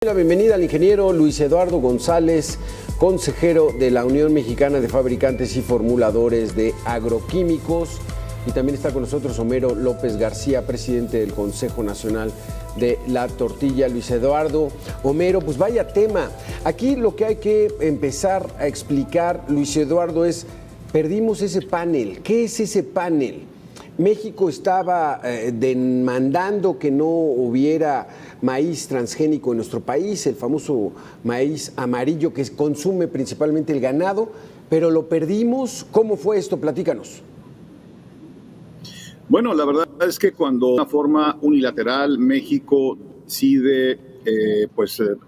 la bienvenida al ingeniero Luis Eduardo González, consejero de la Unión Mexicana de Fabricantes y Formuladores de Agroquímicos. Y también está con nosotros Homero López García, presidente del Consejo Nacional de la Tortilla. Luis Eduardo, Homero, pues vaya tema. Aquí lo que hay que empezar a explicar, Luis Eduardo, es, perdimos ese panel. ¿Qué es ese panel? México estaba demandando que no hubiera maíz transgénico en nuestro país, el famoso maíz amarillo que consume principalmente el ganado, pero lo perdimos. ¿Cómo fue esto? Platícanos. Bueno, la verdad es que cuando de una forma unilateral México decide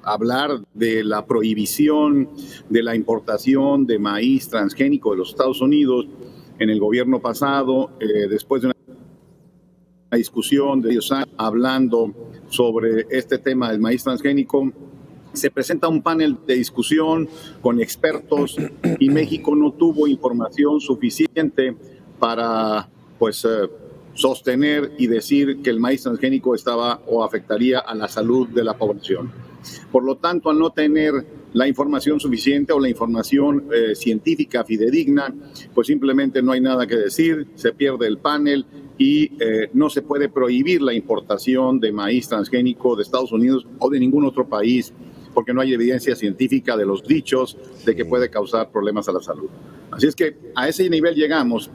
hablar de la prohibición de la importación de maíz transgénico de los Estados Unidos en el gobierno pasado, después de una discusión de 10 años hablando sobre este tema del maíz transgénico, se presenta un panel de discusión con expertos y México no tuvo información suficiente para sostener y decir que el maíz transgénico estaba o afectaría a la salud de la población. Por lo tanto, al no tener la información suficiente o la información científica fidedigna, pues simplemente no hay nada que decir, se pierde el panel y no se puede prohibir la importación de maíz transgénico de Estados Unidos o de ningún otro país, porque no hay evidencia científica de los dichos de que puede causar problemas a la salud. Así es que a ese nivel llegamos.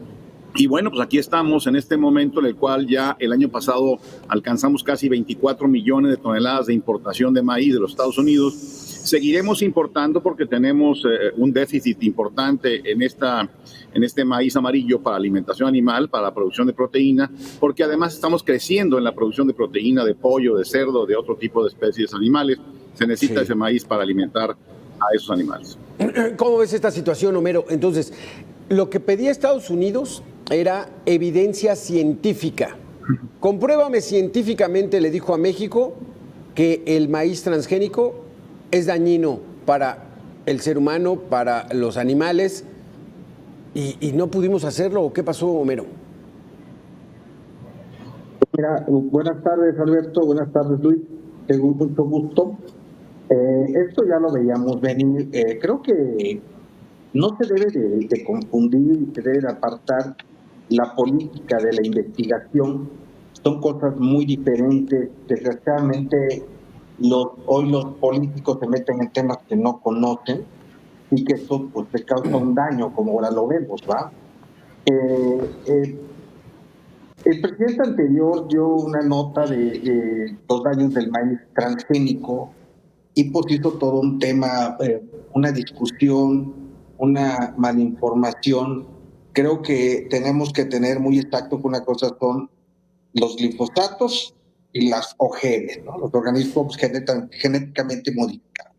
Y bueno, pues aquí estamos en este momento en el cual ya el año pasado alcanzamos casi 24 millones de toneladas de importación de maíz de los Estados Unidos. Seguiremos importando porque tenemos un déficit importante en este maíz amarillo para alimentación animal, para la producción de proteína, porque además estamos creciendo en la producción de proteína de pollo, de cerdo, de otro tipo de especies animales. Se necesita ese maíz para alimentar a esos animales. ¿Cómo ves esta situación, Homero? Entonces, lo que pedía Estados Unidos era evidencia científica. Compruébame científicamente, le dijo a México, que el maíz transgénico es dañino para el ser humano, para los animales, y no pudimos hacerlo. ¿Qué pasó, Homero? Mira, buenas tardes, Alberto, buenas tardes, Luis, mucho gusto. Esto ya lo veíamos venir. Creo que no se debe de confundir, se debe de apartar la política de la investigación. Son cosas muy diferentes. Desgraciadamente, hoy los políticos se meten en temas que no conocen y que eso pues les causa un daño, como ahora lo vemos, ¿va? El presidente anterior dio una nota de los daños del maíz transgénico y pues hizo todo un tema, una discusión, una malinformación. Creo que tenemos que tener muy exacto que una cosa son los glifosatos y las OGM, ¿no? Los organismos genéticamente modificados.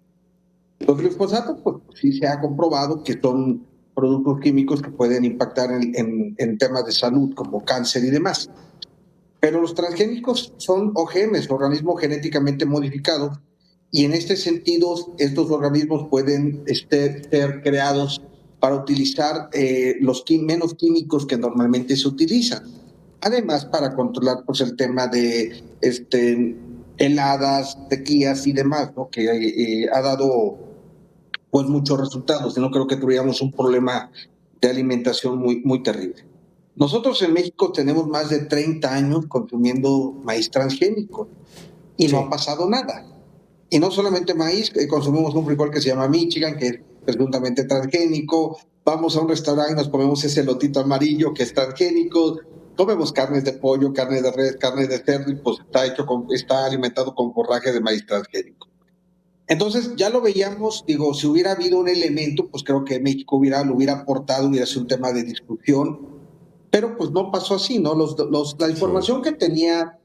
Los glifosatos, pues sí se ha comprobado que son productos químicos que pueden impactar en temas de salud, como cáncer y demás. Pero los transgénicos son OGMs, organismos genéticamente modificados, y en este sentido, estos organismos pueden ser creados para utilizar los menos químicos que normalmente se utilizan. Además, para controlar pues, el tema de heladas, sequías y demás, ¿no? Que ha dado pues, muchos resultados. Y no creo que tuviéramos un problema de alimentación muy, muy terrible. Nosotros en México tenemos más de 30 años consumiendo maíz transgénico y no ha pasado nada. Y no solamente maíz, consumimos un frijol que se llama Michigan, que es presuntamente transgénico. Vamos a un restaurante y nos comemos ese lotito amarillo que es transgénico. Comemos carnes de pollo, carnes de res, carnes de cerdo y pues está alimentado con forraje de maíz transgénico. Entonces ya lo veíamos, digo, si hubiera habido un elemento, pues creo que México lo hubiera aportado, hubiera sido un tema de discusión, pero pues no pasó así, ¿no? La información que tenía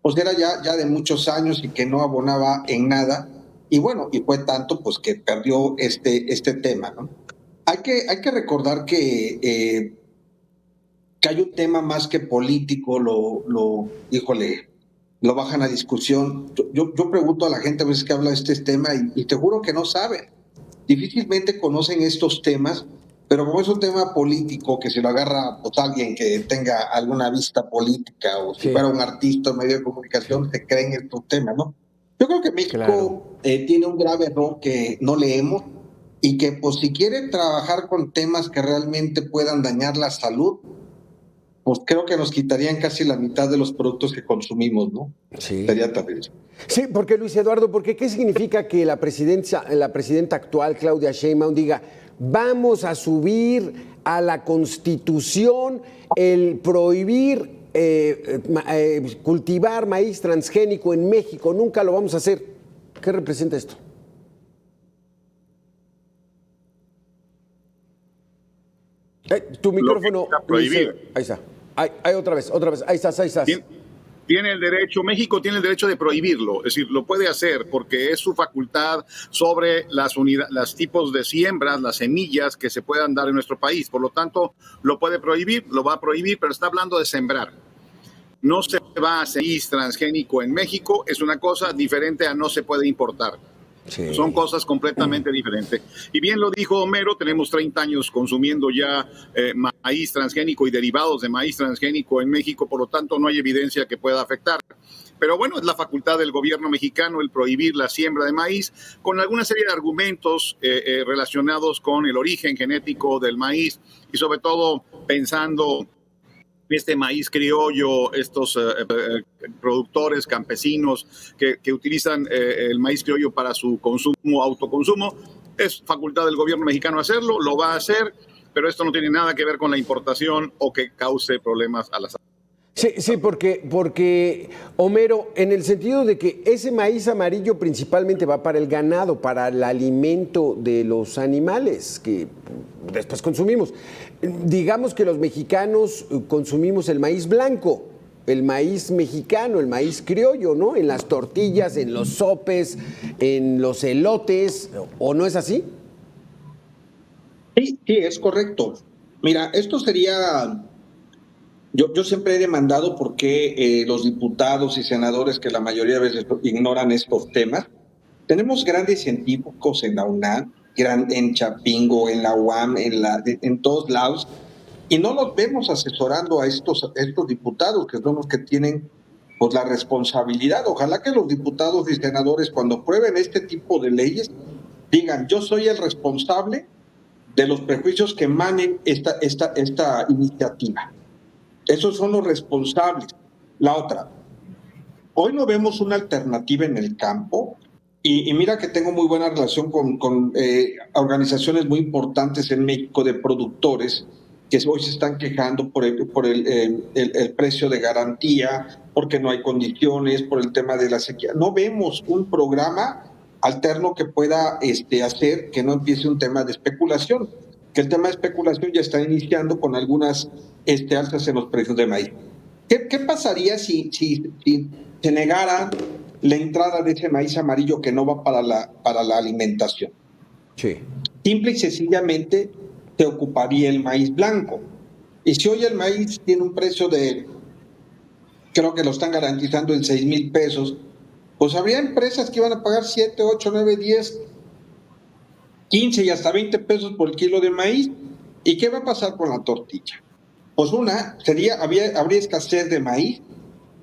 pues era ya de muchos años y que no abonaba en nada, y bueno, y fue tanto pues que perdió este tema, ¿no? Hay que recordar que hay un tema más que político, lo bajan a discusión. Yo pregunto a la gente a veces que habla de este tema y te juro que no saben. Difícilmente conocen estos temas, pero como es un tema político que se lo agarra pues, alguien que tenga alguna vista política o si fuera un artista o medio de comunicación, se creen estos temas, ¿no? Yo creo que México tiene un grave error que no leemos y que pues si quiere trabajar con temas que realmente puedan dañar la salud, pues creo que nos quitarían casi la mitad de los productos que consumimos, ¿no? Sí. Sería terrible. Sí, porque Luis Eduardo, porque ¿qué significa que la presidenta actual, Claudia Sheinbaum, diga vamos a subir a la Constitución el prohibir cultivar maíz transgénico en México? Nunca lo vamos a hacer. ¿Qué representa esto? Tu micrófono. Prohibir. Ahí está. Ahí otra vez. Ahí estás. Tiene el derecho, México tiene el derecho de prohibirlo, es decir, lo puede hacer porque es su facultad sobre las tipos de siembras, las semillas que se puedan dar en nuestro país. Por lo tanto, lo puede prohibir, lo va a prohibir, pero está hablando de sembrar. No se va a hacer maíz transgénico en México, es una cosa diferente a no se puede importar. Sí. Son cosas completamente diferentes. Y bien lo dijo Homero, tenemos 30 años consumiendo ya maíz transgénico y derivados de maíz transgénico en México, por lo tanto no hay evidencia que pueda afectar. Pero bueno, es la facultad del gobierno mexicano el prohibir la siembra de maíz con alguna serie de argumentos relacionados con el origen genético del maíz y sobre todo pensando este maíz criollo, estos productores campesinos que utilizan el maíz criollo para su consumo, autoconsumo. Es facultad del gobierno mexicano hacerlo, lo va a hacer, pero esto no tiene nada que ver con la importación o que cause problemas a la salud. Sí, porque Homero, en el sentido de que ese maíz amarillo principalmente va para el ganado, para el alimento de los animales que después consumimos. Digamos que los mexicanos consumimos el maíz blanco, el maíz mexicano, el maíz criollo, ¿no? En las tortillas, en los sopes, en los elotes, ¿o no es así? Sí, es correcto. Mira, esto sería... Yo siempre he demandado por qué los diputados y senadores, que la mayoría de veces ignoran estos temas. Tenemos grandes científicos en la UNAM, en Chapingo, en la UAM, en todos lados, y no los vemos asesorando a estos diputados, que son los que tienen pues, la responsabilidad. Ojalá que los diputados y senadores, cuando prueben este tipo de leyes, digan, yo soy el responsable de los prejuicios que emanen esta iniciativa. Esos son los responsables. La otra, hoy no vemos una alternativa en el campo y mira que tengo muy buena relación con organizaciones muy importantes en México de productores que hoy se están quejando por el precio de garantía, porque no hay condiciones, por el tema de la sequía. No vemos un programa alterno que pueda hacer que no empiece un tema de especulación, que el tema de especulación ya está iniciando con algunas alzas en los precios de maíz. ¿Qué pasaría si se negara la entrada de ese maíz amarillo que no va para la alimentación? Sí. Simple y sencillamente se ocuparía el maíz blanco. Y si hoy el maíz tiene un precio de, creo que lo están garantizando en 6,000 pesos, pues habría empresas que iban a pagar 7, 8, 9, 10, 15 y hasta 20 pesos por el kilo de maíz. ¿Y qué va a pasar con la tortilla? Pues habría escasez de maíz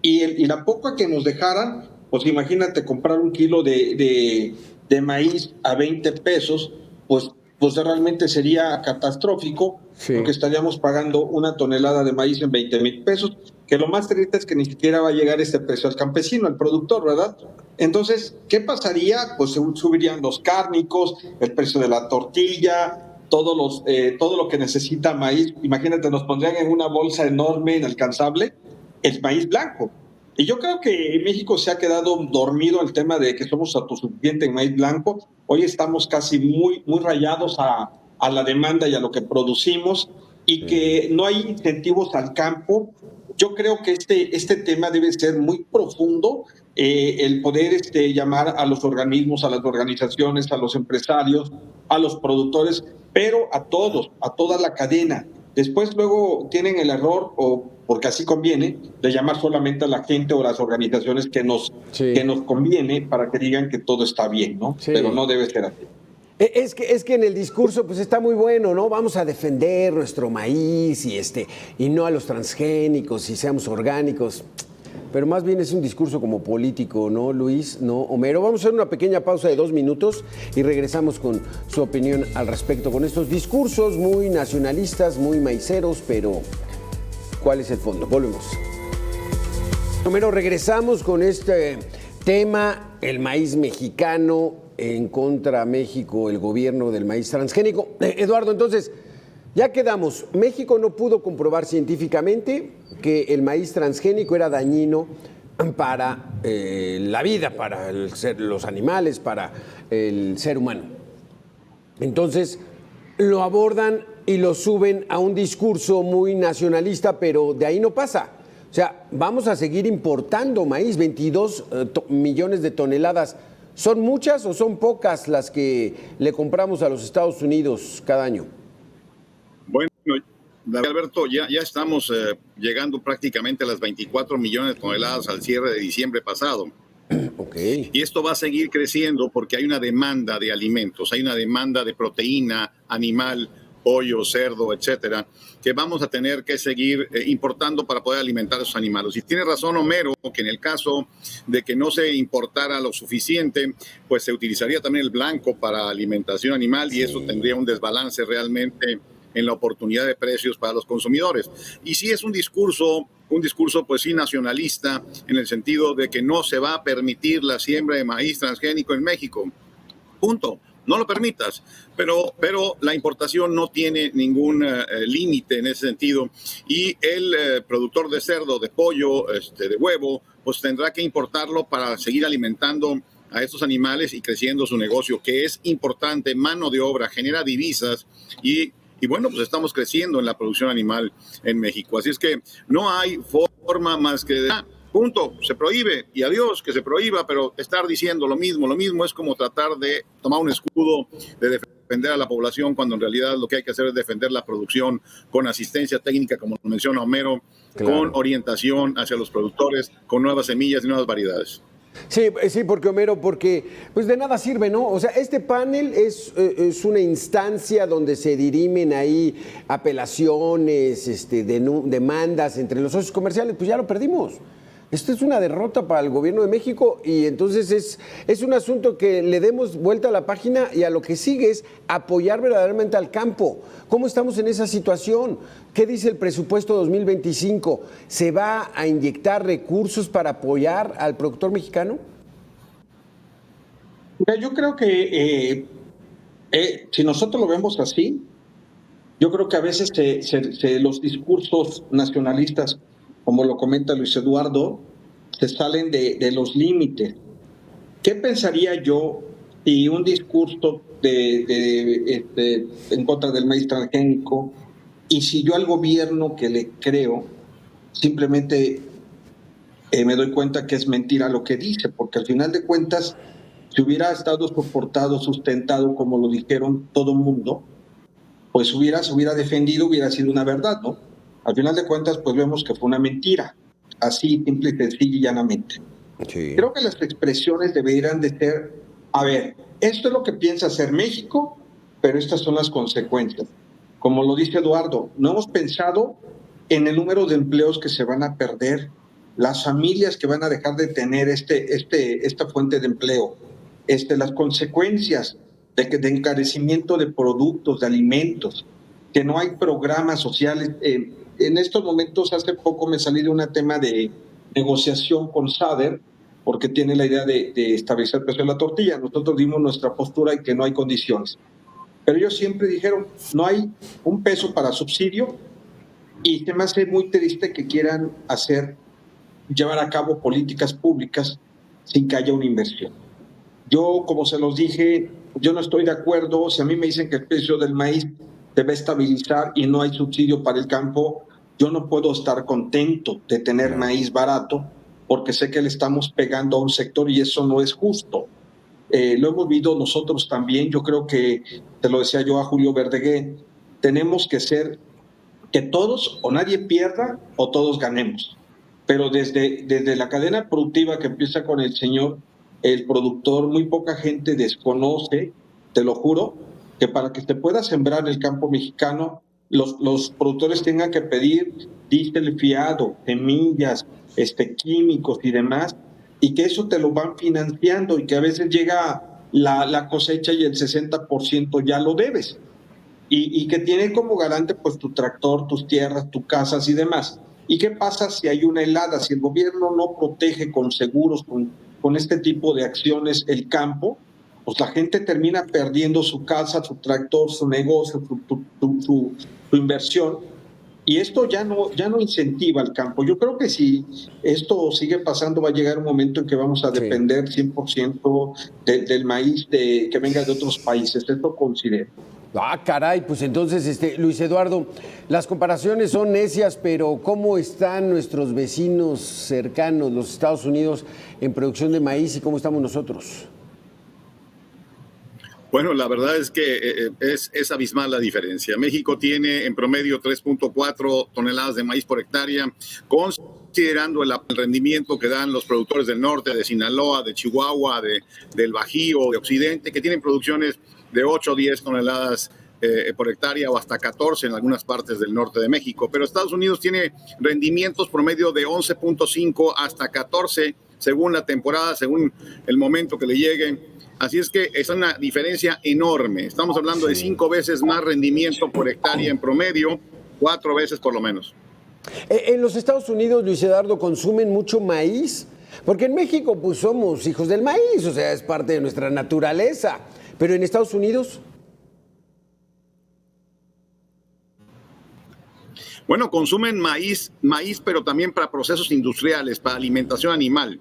y la poca que nos dejaran, pues imagínate comprar un kilo de maíz a 20 pesos, pues realmente sería catastrófico, sí, porque estaríamos pagando una tonelada de maíz en 20,000 pesos, que lo más triste es que ni siquiera va a llegar este precio al campesino, al productor, ¿verdad? Entonces, ¿qué pasaría? Pues subirían los cárnicos, el precio de la tortilla, todo lo que necesita maíz. Imagínate, nos pondrían en una bolsa enorme, inalcanzable, el maíz blanco. Y yo creo que México se ha quedado dormido el tema de que somos autosuficientes en maíz blanco. Hoy estamos casi muy rayados a la demanda y a lo que producimos y que no hay incentivos al campo. Yo creo que este tema debe ser muy profundo, el poder llamar a los organismos, a las organizaciones, a los empresarios, a los productores, pero a todos, a toda la cadena. Después luego tienen el error, o porque así conviene, de llamar solamente a la gente o a las organizaciones que nos conviene para que digan que todo está bien, ¿no? Sí. Pero no debe ser así. Es que en el discurso pues está muy bueno, ¿no? Vamos a defender nuestro maíz y no a los transgénicos y seamos orgánicos. pero más bien es un discurso como político, ¿no, Luis? ¿No, Homero? Vamos a hacer una pequeña pausa de 2 minutos y regresamos con su opinión al respecto, con estos discursos muy nacionalistas, muy maiceros, pero ¿cuál es el fondo? Volvemos. Homero, regresamos con este tema, el maíz mexicano en contra México, el gobierno del maíz transgénico. Eduardo, entonces, ya quedamos. México no pudo comprobar científicamente que el maíz transgénico era dañino para la vida, para los animales, para el ser humano. Entonces, lo abordan y lo suben a un discurso muy nacionalista, pero de ahí no pasa. O sea, vamos a seguir importando maíz, 22 millones de toneladas. ¿Son muchas o son pocas las que le compramos a los Estados Unidos cada año? Bueno, Alberto, ya estamos llegando prácticamente a las 24 millones de toneladas al cierre de diciembre pasado. Okay. Y esto va a seguir creciendo porque hay una demanda de alimentos, hay una demanda de proteína animal, pollo, cerdo, etcétera, que vamos a tener que seguir importando para poder alimentar a esos animales. Y tiene razón Homero, que en el caso de que no se importara lo suficiente, pues se utilizaría también el blanco para alimentación animal y eso tendría un desbalance realmente en la oportunidad de precios para los consumidores. Y sí es un discurso pues sí nacionalista, en el sentido de que no se va a permitir la siembra de maíz transgénico en México. Punto. No lo permitas, pero la importación no tiene ningún límite en ese sentido y el productor de cerdo, de pollo, de huevo, pues tendrá que importarlo para seguir alimentando a estos animales y creciendo su negocio, que es importante, mano de obra, genera divisas y bueno, pues estamos creciendo en la producción animal en México. Así es que no hay forma más que de... Punto, se prohíbe y adiós que se prohíba, pero estar diciendo lo mismo es como tratar de tomar un escudo de defender a la población cuando en realidad lo que hay que hacer es defender la producción con asistencia técnica, como menciona Homero, claro, con orientación hacia los productores, con nuevas semillas y nuevas variedades. Sí, porque Homero, pues de nada sirve, ¿no? O sea, este panel es una instancia donde se dirimen ahí apelaciones, demandas entre los socios comerciales, pues ya lo perdimos. Esto es una derrota para el gobierno de México y entonces es un asunto que le demos vuelta a la página y a lo que sigue es apoyar verdaderamente al campo. ¿Cómo estamos en esa situación? ¿Qué dice el presupuesto 2025? ¿Se va a inyectar recursos para apoyar al productor mexicano? Yo creo que si nosotros lo vemos así, yo creo que a veces los discursos nacionalistas, como lo comenta Luis Eduardo, se salen de los límites. ¿Qué pensaría yo si un discurso en contra del maíz transgénico y si yo al gobierno que le creo simplemente me doy cuenta que es mentira lo que dice? Porque al final de cuentas, si hubiera estado soportado, sustentado, como lo dijeron todo el mundo, pues se hubiera defendido, hubiera sido una verdad, ¿no? Al final de cuentas, pues vemos que fue una mentira, así, simple y sencilla y llanamente. Sí. Creo que las expresiones deberían de ser, a ver, esto es lo que piensa hacer México, pero estas son las consecuencias. Como lo dice Eduardo, no hemos pensado en el número de empleos que se van a perder, las familias que van a dejar de tener esta fuente de empleo, las consecuencias de encarecimiento de productos, de alimentos, que no hay programas sociales. En estos momentos, hace poco me salí de un tema de negociación con SADER, porque tiene la idea de establecer el precio de la tortilla. Nosotros dimos nuestra postura y que no hay condiciones. Pero ellos siempre dijeron, no hay un peso para subsidio, y se me hace muy triste que quieran llevar a cabo políticas públicas sin que haya una inversión. Yo, como se los dije, yo no estoy de acuerdo. Si a mí me dicen que el precio del maíz debe estabilizar y no hay subsidio para el campo, yo no puedo estar contento de tener maíz barato porque sé que le estamos pegando a un sector y eso no es justo. Lo hemos visto nosotros también. Yo creo que, te lo decía yo a Julio Verdeguer, tenemos que ser que todos o nadie pierda o todos ganemos. Pero desde la cadena productiva que empieza con el productor, muy poca gente desconoce, te lo juro, que para que se pueda sembrar en el campo mexicano, los productores tengan que pedir diésel fiado, semillas, químicos y demás, y que eso te lo van financiando y que a veces llega la cosecha y el 60% ya lo debes. Y que tiene como garante pues tu tractor, tus tierras, tus casas y demás. ¿Y qué pasa si hay una helada? Si el gobierno no protege con seguros, con este tipo de acciones el campo, pues la gente termina perdiendo su casa, su tractor, su negocio, su inversión. Y esto ya no incentiva al campo. Yo creo que si esto sigue pasando, va a llegar un momento en que vamos a depender 100% del maíz que venga de otros países. Esto considero. Ah, caray, pues entonces, Luis Eduardo, las comparaciones son necias, pero ¿cómo están nuestros vecinos cercanos, los Estados Unidos, en producción de maíz y cómo estamos nosotros? Bueno, la verdad es que es abismal la diferencia. México tiene en promedio 3.4 toneladas de maíz por hectárea, considerando el rendimiento que dan los productores del norte, de Sinaloa, de Chihuahua, del Bajío, de Occidente, que tienen producciones de 8 o 10 toneladas por hectárea o hasta 14 en algunas partes del norte de México. Pero Estados Unidos tiene rendimientos promedio de 11.5 hasta 14 según la temporada, según el momento que le llegue. Así es que es una diferencia enorme. Estamos hablando de 5 veces más rendimiento por hectárea en promedio, 4 veces por lo menos. En los Estados Unidos, Luis Eduardo, ¿consumen mucho maíz? Porque en México pues somos hijos del maíz, o sea, es parte de nuestra naturaleza. Pero en Estados Unidos... Bueno, consumen maíz, pero también para procesos industriales, para alimentación animal.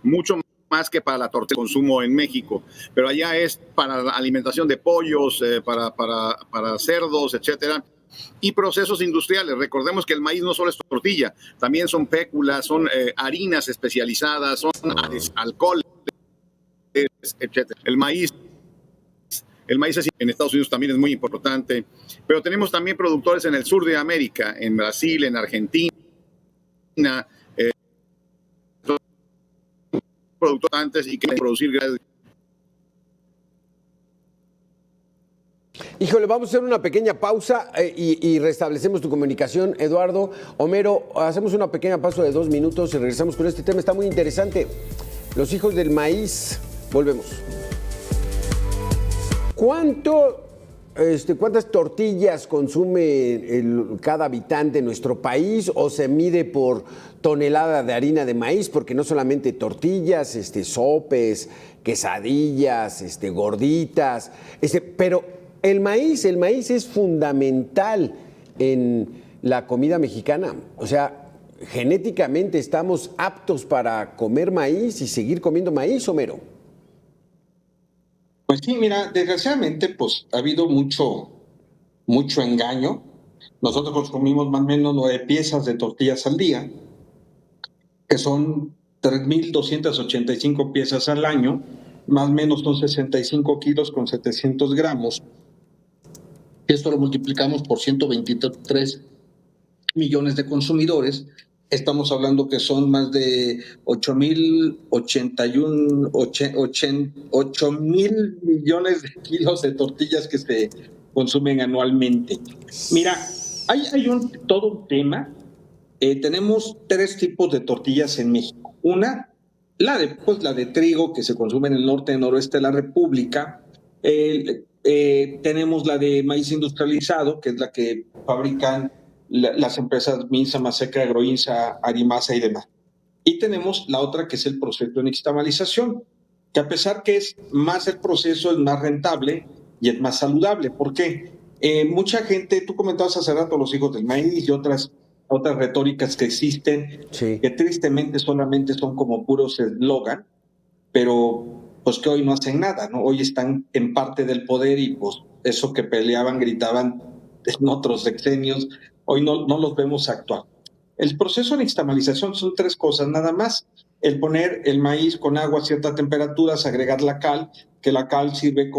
Mucho más que para la tortilla de consumo en México, pero allá es para la alimentación de pollos, para cerdos, etcétera, y procesos industriales. Recordemos que el maíz no solo es tortilla, también son féculas, son harinas especializadas, son alcoholes, etcétera. El maíz en Estados Unidos también es muy importante, pero tenemos también productores en el sur de América, en Brasil, en Argentina, productores antes y que producir gracias. Híjole, vamos a hacer una pequeña pausa y restablecemos tu comunicación, Eduardo. Homero, hacemos una pequeña pausa de 2 minutos y regresamos con este tema. Está muy interesante. Los hijos del maíz. Volvemos. ¿Cuántas tortillas consume cada habitante en nuestro país o se mide por tonelada de harina de maíz? Porque no solamente tortillas, sopes, quesadillas, gorditas, pero el maíz es fundamental en la comida mexicana. O sea, genéticamente estamos aptos para comer maíz y seguir comiendo maíz, Homero. Pues sí, mira, desgraciadamente pues ha habido mucho engaño. Nosotros consumimos más o menos 9 piezas de tortillas al día, que son 3,285 piezas al año, más o menos son 65 kilos con 700 gramos. Esto lo multiplicamos por 123 millones de consumidores. Estamos hablando que son más de 8 mil millones de kilos de tortillas que se consumen anualmente. Mira, hay todo un tema. Tenemos 3 tipos de tortillas en México. Una, la de trigo, que se consume en el norte y noroeste de la República. Tenemos la de maíz industrializado, que es la que fabrican las empresas Minsa, Maseca, Agroinsa, Arimasa y demás. Y tenemos la otra, que es el proceso de nixtamalización, que a pesar que es más el proceso, es más rentable y es más saludable. ¿Por qué? Mucha gente, tú comentabas hace rato los hijos del maíz y otras retóricas que existen, sí, que tristemente solamente son como puros eslogan, pero pues que hoy no hacen nada, ¿no? Hoy están en parte del poder y pues eso que peleaban, gritaban en otros sexenios, hoy no los vemos actuar. El proceso de nixtamalización son 3 cosas nada más. El poner el maíz con agua a ciertas temperaturas, agregar la cal, que la cal sirve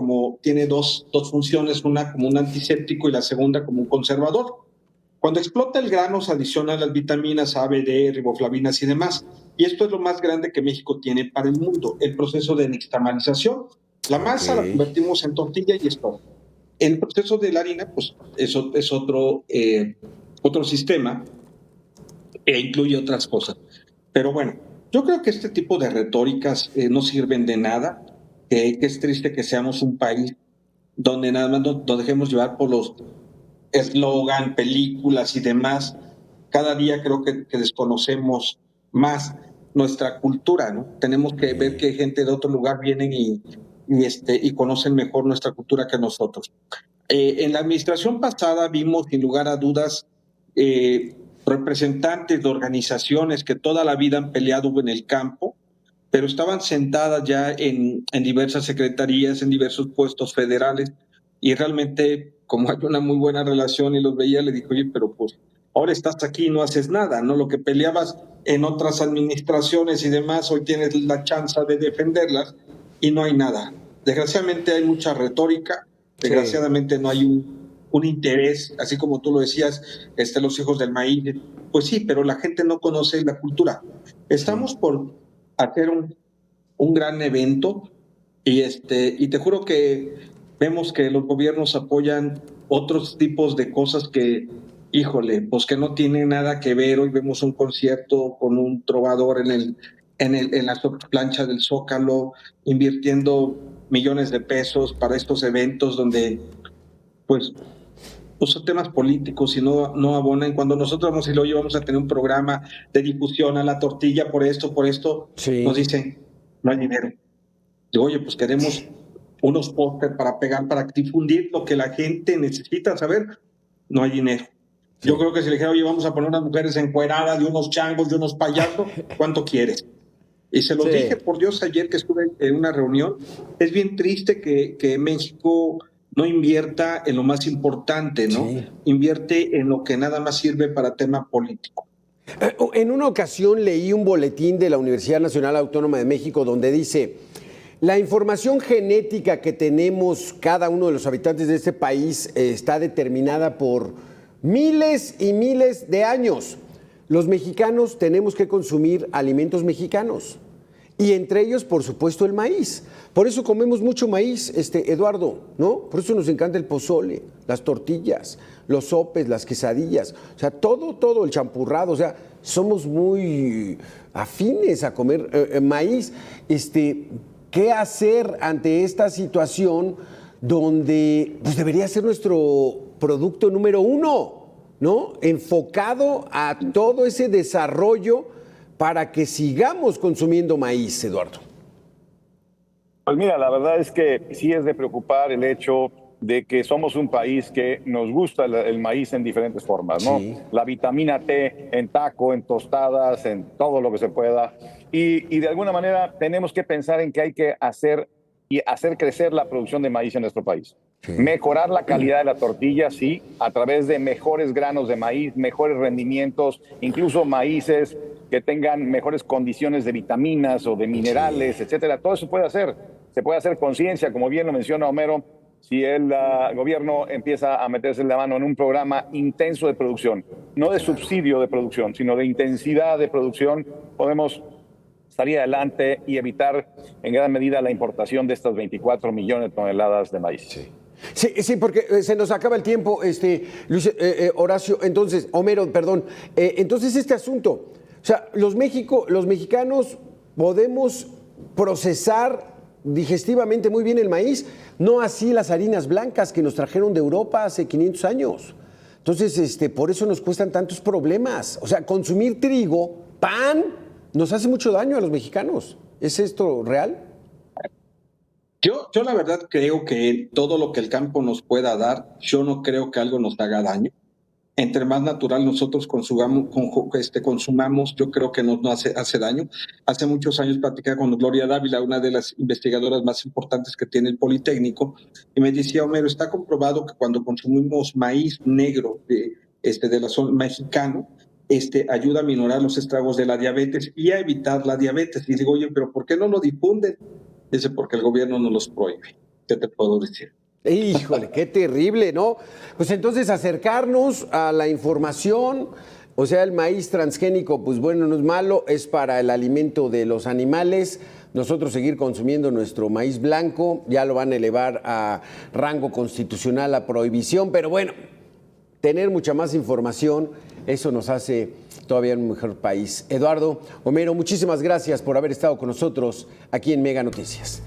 tiene dos funciones, una como un antiséptico y la segunda como un conservador. Cuando explota el grano se adicionan las vitaminas A, B, D, riboflavinas y demás. Y esto es lo más grande que México tiene para el mundo, el proceso de nixtamalización. La masa la convertimos en tortilla y esto. El proceso de la harina, pues eso es otro sistema e incluye otras cosas. Pero bueno, yo creo que este tipo de retóricas no sirven de nada, que es triste que seamos un país donde nada más nos dejemos llevar por los eslogan, películas y demás. Cada día creo que desconocemos más nuestra cultura, ¿no? Tenemos que ver que gente de otro lugar vienen y conocen mejor nuestra cultura que nosotros. En la administración pasada vimos, sin lugar a dudas, representantes de organizaciones que toda la vida han peleado en el campo, pero estaban sentadas ya en diversas secretarías, en diversos puestos federales, y realmente, como hay una muy buena relación y los veía, le dije, oye, pero pues ahora estás aquí y no haces nada, ¿no? Lo que peleabas en otras administraciones y demás, hoy tienes la chance de defenderlas y no hay nada. Desgraciadamente hay mucha retórica, desgraciadamente no hay un interés, así como tú lo decías, los hijos del maíz, pues sí, pero la gente no conoce la cultura. Estamos por hacer un gran evento y te juro que vemos que los gobiernos apoyan otros tipos de cosas que, híjole, pues que no tienen nada que ver. Hoy vemos un concierto con un trovador en la plancha del Zócalo, invirtiendo millones de pesos para estos eventos donde, pues son temas políticos y no abonan. Cuando nosotros vamos y hoy vamos a tener un programa de difusión a la tortilla por esto, sí, nos dicen, no hay dinero. Digo, oye, pues queremos unos póster para pegar, para difundir lo que la gente necesita saber, no hay dinero. Sí. Yo creo que si le dijera, oye, vamos a poner unas mujeres encueradas, de unos changos, de unos payasos, ¿cuánto quieres? Y se los dije, por Dios, ayer que estuve en una reunión. Es bien triste que México no invierta en lo más importante, ¿no? Sí. Invierte en lo que nada más sirve para tema político. En una ocasión leí un boletín de la Universidad Nacional Autónoma de México donde dice: la información genética que tenemos cada uno de los habitantes de este país está determinada por miles y miles de años. Los mexicanos tenemos que consumir alimentos mexicanos y entre ellos, por supuesto, el maíz. Por eso comemos mucho maíz, Eduardo, ¿no? Por eso nos encanta el pozole, las tortillas, los sopes, las quesadillas, o sea, todo el champurrado, o sea, somos muy afines a comer maíz. ¿Qué hacer ante esta situación donde pues debería ser nuestro producto número uno, ¿no? Enfocado a todo ese desarrollo para que sigamos consumiendo maíz, Eduardo. Pues mira, la verdad es que sí es de preocupar el hecho de que somos un país que nos gusta el maíz en diferentes formas, ¿no? Sí. La vitamina T en taco, en tostadas, en todo lo que se pueda. Y de alguna manera tenemos que pensar en que hay que hacer crecer la producción de maíz en nuestro país. Sí. Mejorar la calidad de la tortilla, sí, a través de mejores granos de maíz, mejores rendimientos, incluso maíces que tengan mejores condiciones de vitaminas o de minerales, sí, etcétera. Todo eso puede hacer. Se puede hacer conciencia, como bien lo menciona Homero, si el gobierno empieza a meterse la mano en un programa intenso de producción, no de subsidio de producción, sino de intensidad de producción, podemos salir adelante y evitar en gran medida la importación de estas 24 millones de toneladas de maíz. Sí. Sí, porque se nos acaba el tiempo, Horacio, entonces, Homero, perdón. Entonces, este asunto, o sea, los mexicanos podemos procesar digestivamente muy bien el maíz, no así las harinas blancas que nos trajeron de Europa hace 500 años. Entonces, por eso nos cuestan tantos problemas. O sea, consumir trigo, pan, nos hace mucho daño a los mexicanos. ¿Es esto real? Yo la verdad creo que todo lo que el campo nos pueda dar, yo no creo que algo nos haga daño. Entre más natural nosotros consumamos, yo creo que no hace daño. Hace muchos años platicaba con Gloria Dávila, una de las investigadoras más importantes que tiene el Politécnico, y me decía, Homero, está comprobado que cuando consumimos maíz negro de la zona mexicana, ayuda a minorar los estragos de la diabetes y a evitar la diabetes. Y digo, oye, pero ¿por qué no lo difunden? Dice, porque el gobierno no los prohíbe. ¿Qué te puedo decir? Híjole, qué terrible, ¿no? Pues entonces acercarnos a la información, o sea, el maíz transgénico, pues bueno, no es malo, es para el alimento de los animales. Nosotros seguir consumiendo nuestro maíz blanco, ya lo van a elevar a rango constitucional a prohibición, pero bueno, tener mucha más información Eso nos hace todavía un mejor país. Eduardo, Homero, muchísimas gracias por haber estado con nosotros aquí en Mega Noticias.